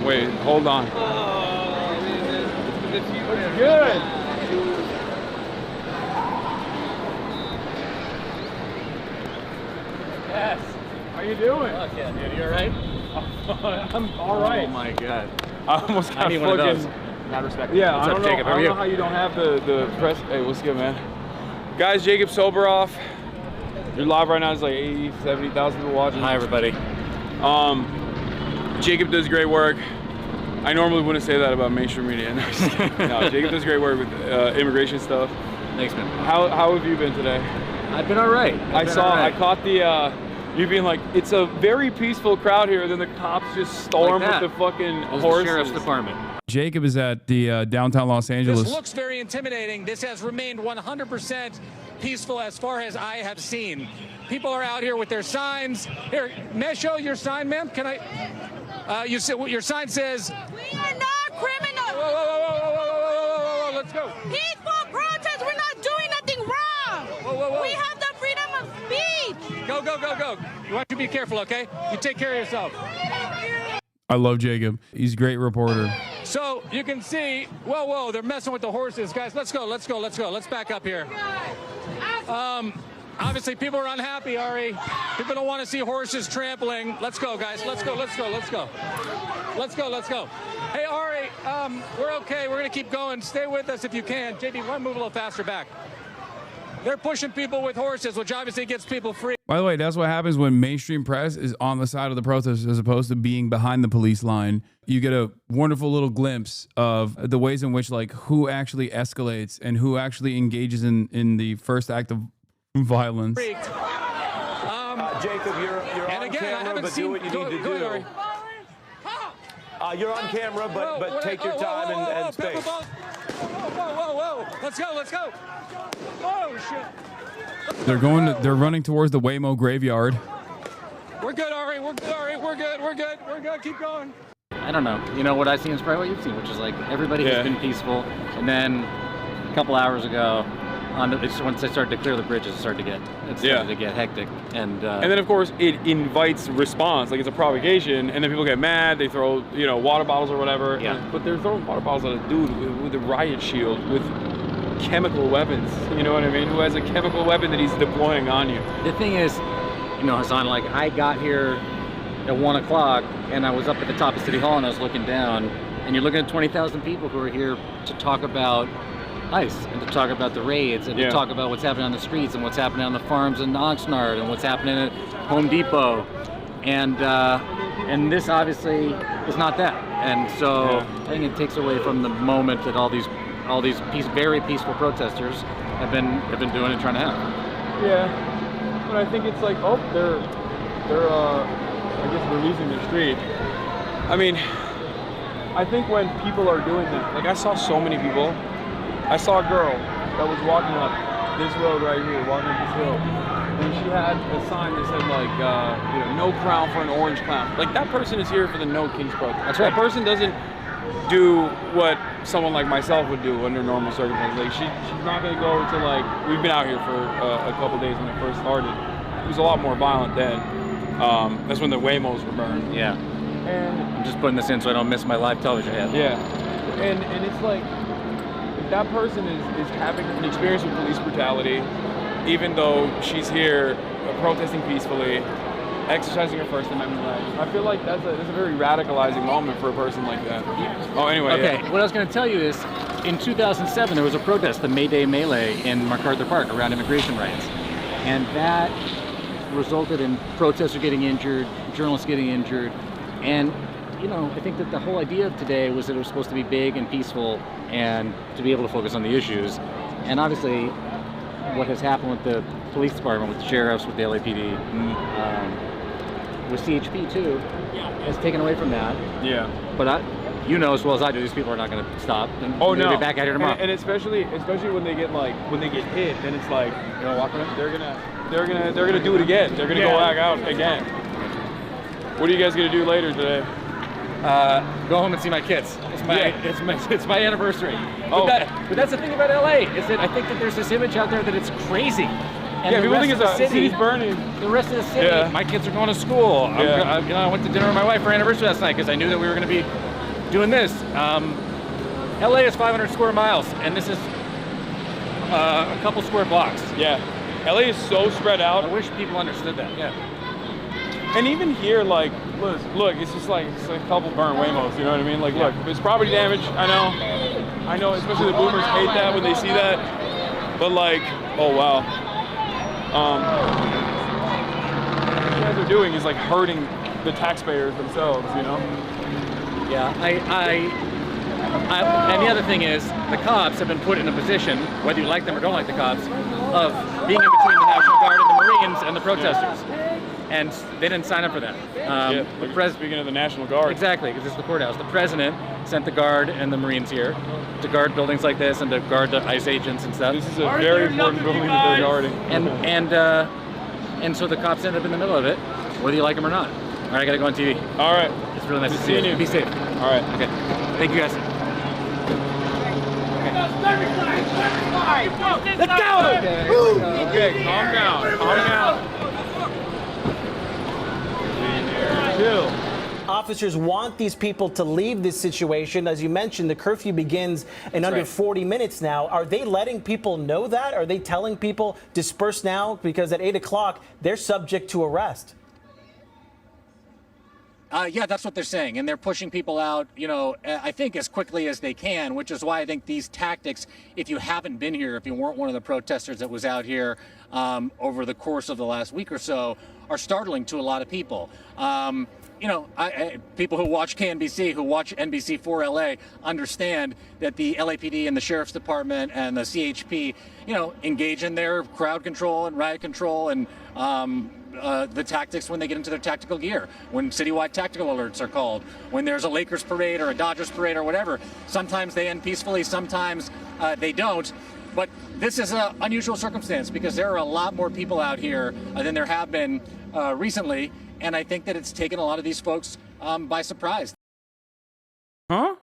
Wait, hold on. Oh, It's good. Yes. How you doing? Fuck yeah, dude. You alright? I'm all right. Oh my god. I almost got I need one of those. fucking. Not respect. Yeah, What's I up, don't know. Jacob? I How are don't you? know how you don't have the press. Hey, what's good, man? Guys, Jacob Soboroff. You're live right now. There's like 80, 70,000 people watching. Hi, everybody. Jacob does great work. I normally wouldn't say that about mainstream media. No, Jacob does great work with immigration stuff. Thanks, man. How have you been today? I've been alright. I caught the you being like, it's a very peaceful crowd here, and then the cops just storm Like with the fucking It was horses. the sheriff's department. Jacob is at the downtown Los Angeles. This looks very intimidating. This has remained 100% peaceful as far as I have seen. People are out here with their signs. Here, may I show your sign, ma'am? Can I? You said your sign says. We are not criminals. Whoa, whoa, whoa, whoa, whoa, whoa, whoa, whoa, let's go. Peaceful protest. We're not doing nothing wrong. Whoa, whoa, whoa. We have the freedom of speech. Go, go, go, go. You want to be careful, okay? You take care of yourself. I love Jacob. He's a great reporter. So you can see, whoa, whoa, they're messing with the horses. Guys, let's go, let's go, let's go. Let's back up here. Obviously, people are unhappy, Ari. People don't want to see horses trampling. Let's go, guys. Let's go, let's go, let's go. Let's go, let's go. Hey, Ari, we're okay. We're going to keep going. Stay with us if you can. JB, want to move a little faster back. They're pushing people with horses, which obviously gets people free. By the way, that's what happens when mainstream press is on the side of the protest as opposed to being behind the police line. You get a wonderful little glimpse of the ways in which, like, who actually escalates and who actually engages in the first act of violence. Jacob, you're and on again, camera, I haven't but seen. do what you need to go do. Ari. You're on camera, but take your time and space. Whoa, whoa, whoa, whoa. Let's go, let's go. Oh, shit. They're running towards the Waymo graveyard. We're good, Ari. We're good, Ari. We're good. We're good. We're good. Keep going. I don't know. You know, what I've seen is probably what you've seen, which is like everybody has been peaceful. And then a couple hours ago, once they started to clear the bridges, it started to get hectic. And then, of course, it invites response. Like, it's a provocation, and then people get mad. They throw, water bottles or whatever. Yeah. But they're throwing water bottles at a dude with a riot shield with chemical weapons. You know what I mean? Who has a chemical weapon that he's deploying on you. the thing is, Hassan, like, I got here at 1 o'clock, and I was up at the top of City Hall, and I was looking down, and you're looking at 20,000 people who are here to talk about ICE and to talk about the raids and to talk about what's happening on the streets and what's happening on the farms in Oxnard and what's happening at Home Depot, and this obviously is not that. And so I think it takes away from the moment that all these very peaceful protesters have been doing and trying to have. Yeah, but I think it's like, they're I guess releasing the street. I mean, I think when people are doing that, like, I saw so many people. I saw a girl that was walking up this road right here, walking up this hill, and she had a sign that said, like, no crown for an orange clown. Like, that person is here for the No Kings protest. That's right. That person doesn't do what someone like myself would do under normal circumstances. Like, she's not going to go to, like, we've been out here for a couple days when it first started. It was a lot more violent then. That's when the Waymos were burned. Yeah. And I'm just putting this in so I don't miss my live television ad. yeah, and it's like, if that person is having an experience with police brutality, even though she's here protesting peacefully, exercising her First Amendment rights, I feel like that's a very radicalizing moment for a person like that. Oh, anyway. Okay, yeah. what I was going to tell you is, in 2007 there was a protest, the May Day Melee in MacArthur Park around immigration rights, and that resulted in protesters getting injured, journalists getting injured, and I think that the whole idea of today was that it was supposed to be big and peaceful and to be able to focus on the issues. And obviously, what has happened with the police department, with the sheriffs, with the LAPD, with CHP too, has taken away from that. Yeah. But as well as I do, these people are not going to stop. And Oh, they'll no. be back out here tomorrow. And especially when they get hit, then it's like, they're gonna do it again. They're gonna go back out again. What are you guys gonna do later today? Go home and see my kids. It's my anniversary. Oh. But that's the thing about LA, is that I think that there's this image out there that it's crazy. And People think it's a city city's burning. The rest of the city, my kids are going to school. Yeah. I went to dinner with my wife for our anniversary last night because I knew that we were going to be doing this. LA is 500 square miles, and this is a couple square blocks. Yeah. LA is so spread out. I wish people understood that. Yeah. And even here, like, look, it's just like it's a couple burnt Waymos. You know what I mean? Like, look, it's property damage. I know. Especially the boomers hate that when they see that. But like, oh wow. What you guys are doing is like hurting the taxpayers themselves. You know? Yeah. And the other thing is, the cops have been put in a position, whether you like them or don't like the cops, of being in between the National Guard and the Marines and the protesters. And they didn't sign up for that. Speaking of the National Guard. Exactly, because it's the courthouse. The president sent the Guard and the Marines here to guard buildings like this and to guard the ICE agents and stuff. This is a very important building that they're guarding. And so the cops end up in the middle of it, whether you like them or not. All right, I gotta go on TV. All right. It's really nice to see you. Be safe. All right. Okay. Thank you guys. Let's go! Okay, calm down. Chill. Officers want these people to leave this situation. As you mentioned, the curfew begins in under 40 minutes now. Are they letting people know that? Are they telling people disperse now? Because at 8 o'clock, they're subject to arrest. Yeah, that's what they're saying. And they're pushing people out, I think as quickly as they can, which is why I think these tactics, if you haven't been here, if you weren't one of the protesters that was out here over the course of the last week or so, are startling to a lot of people. People who watch KNBC, who watch NBC4 LA, understand that the LAPD and the Sheriff's Department and the CHP, engage in their crowd control and riot control and the tactics when they get into their tactical gear, when citywide tactical alerts are called, when there's a Lakers parade or a Dodgers parade or whatever. Sometimes they end peacefully, sometimes they don't. But this is an unusual circumstance because there are a lot more people out here than there have been recently. And I think that it's taken a lot of these folks by surprise. Huh?